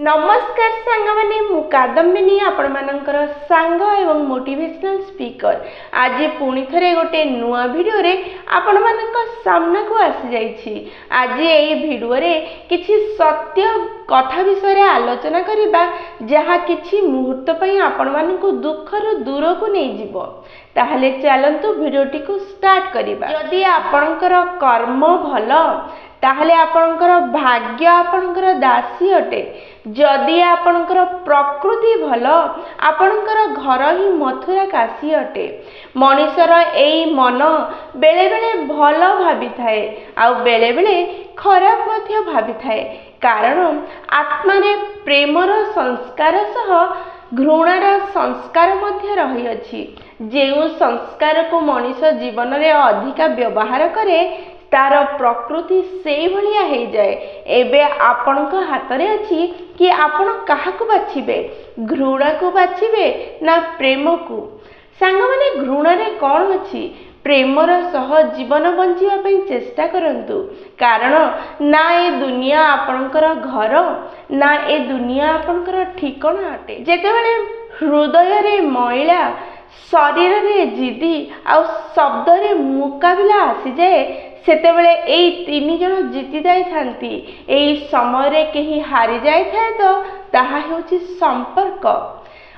नमस्कार सांग मैंने कादम्बिनी आपण मानकर सांग एवं मोटिवेशनल स्पीकर आज पुणी थे गोटे नुआ वीडियो रे आपण मानक सामना को आसी जाइछि। आज यही वीडियो रे किछि सत्य कथा विषय आलोचना करिबा जहा किछि मुहूर्त पई आपण मानक दुखर दूर को नहीं जिवो। ताहले चलंतु वीडियोटी को स्टार्ट करिबा। यदि आपणकर कर्म भलो ताहले आपणकर भाग्य आपणकर दासी अटे। जदि आपणकर प्रकृति भलो आपणकर घर ही मथुरा काशी अटे। मनीषर एई मन बेले बेले भलो भाबी थाए आउ बेले बेले खराब मध्य भाबी थाए, कारण आत्मारे प्रेमर संस्कार सह घृणार संस्कार मध्य रही अछि। जेउ संस्कार को मनीष जीवन रे अधिका व्यवहार करे तार प्रकृति से भलिया हो जाए। एबे आपणक हाथ रे अछि कि आपण काहाकू बाछिबे, घृणा को बाछिबे ना प्रेम को। सांग माने घृणा रे कोन अछि, प्रेमर सह जीवन बंचिबा पई चेष्टा करंतु, कारण ना ए दुनिया आपणकर घर ना ए दुनिया आपणकर ठिकाना अटे। जेतेबेले हृदय रे मैला, शरीर रे जिदी आ शब्द रे मुकाबिला आसी जाए, सेतेबेले एई तीन जन जीति जाई थांती। एई समय रे केही हारि जाई थाए तो ताहा हेउची संपर्क।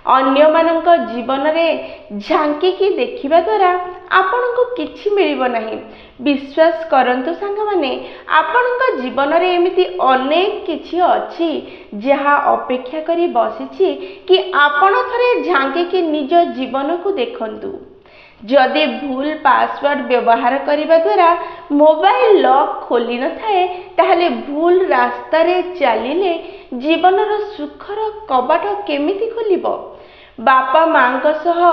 अन्य मानक जीवन रे झांकी की देखिबा द्वारा आपनको किछि मिलिबो नाही। विश्वास करंतु सांग माने आपनको जीवन रे एमिति अनेक किछि अछि जहा अपेक्षा करी बसिछि कि आपण थरे झांकी की निज जीवन को देखंतु। जदि भूल पासवर्ड व्यवहार करने द्वारा मोबाइल लॉक खोली न थाए ताहले भूल रास्ता रे चलिले जीवनर सुखर कबाट केमिति खोलिबो। बापा मांक सह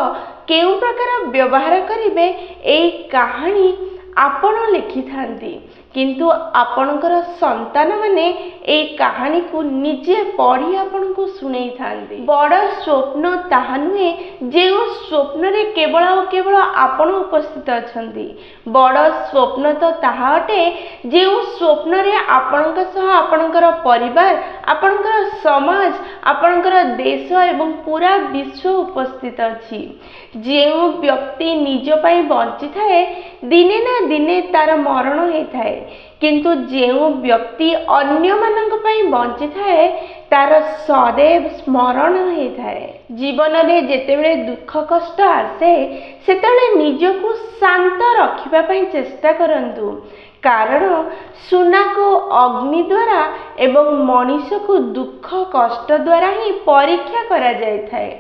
केउ प्रकार व्यवहार करिवे एई कहानी आपण लिखि थांती, किंतु आपणकर संतान माने ए कहानी को निजे पढ़ी आपन को सुनै थांती। बड़ स्वप्न ताहा नुहे जे स्वप्न रे केवल और केवल आपण उपस्थित अछंती। बड़ स्वप्न तो ताहा अटे जे स्वप्न रे आपणक सह आपणकर परिवार, आपणकर समाज, आपणकर देश एवं पूरा विश्व उपस्थित अछि। जे व्यक्ति निज पई बंची थाए दिने ना दिने तार मरण होई थाए, किंतु जेउ व्यक्ति अन्य मानक पई बंची थाए तार सदैव स्मरण होई थाए। जीवन रे जेतेबेले दुख कष्ट आसे सेतेबेले निजको शांत रखिबा पई चेष्टा करंतु, कारण सुना को अग्नि द्वारा एवं मनीष को दुख कष्ट द्वारा ही परीक्षा करा जाय थाए।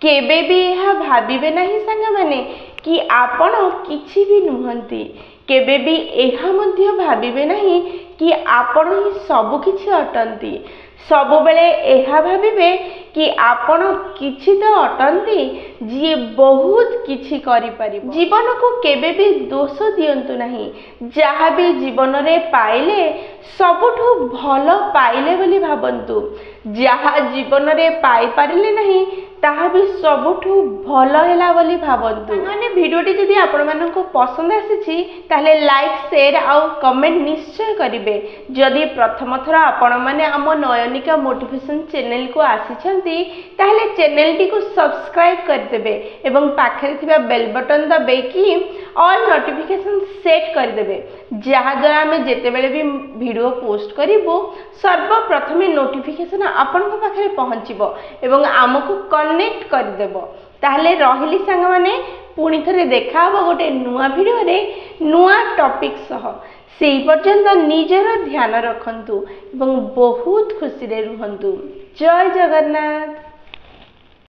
केबे भी यह भाबिबे नहीं सांग माने कि आपण किछि भी नुहंती। केबे भी एहा मध्य भाबिबे नहीं कि आपण ही सब किछि अटंती। सब बेले एहा भाबिबे कि आपण किछि तो अटंती जी बहुत किछि करि परिबो। जीवन को केबे भी दोष दियंतु नहीं। जहा भी जीवन रे पाइले सबुठु भलो पाइले बोली भाबंतु। जहा जीवन रे पाई पारिले नहीं ताहा भी सबुठु भलो हैला बोली भाबंतु। माने वीडियोटी जदि आपण मानको पसंद आसीछि ताहले लाइक शेयर आउ कमेंट निश्चय करिवे। जदि प्रथम थर आपण माने हम नयनिका मोटिवेशन चैनल को आसीछंती ताहले चैनल टी को सब्सक्राइब कर देबे एवं पाखरे थिबा बेल बटन दबेकी ऑल नोटिफिकेशन सेट कर देबे, जहा द्वारा हमें जेतेबेले भी वीडियो पोस्ट करिवो सर्वप्रथमे नोटिफिकेशन आपण को पाखरे पहुंचीबो एवं आमको कनेक्ट कर देबो। ताहले रहिली सांग माने पुणी थरे देखा हो गोटे नुआ वीडियो रे नुआ टॉपिक सह। सेई पर्यंत निजर ध्यान रखंतु एवं बहुत खुशी रे रुहंतु। जय जगन्नाथ।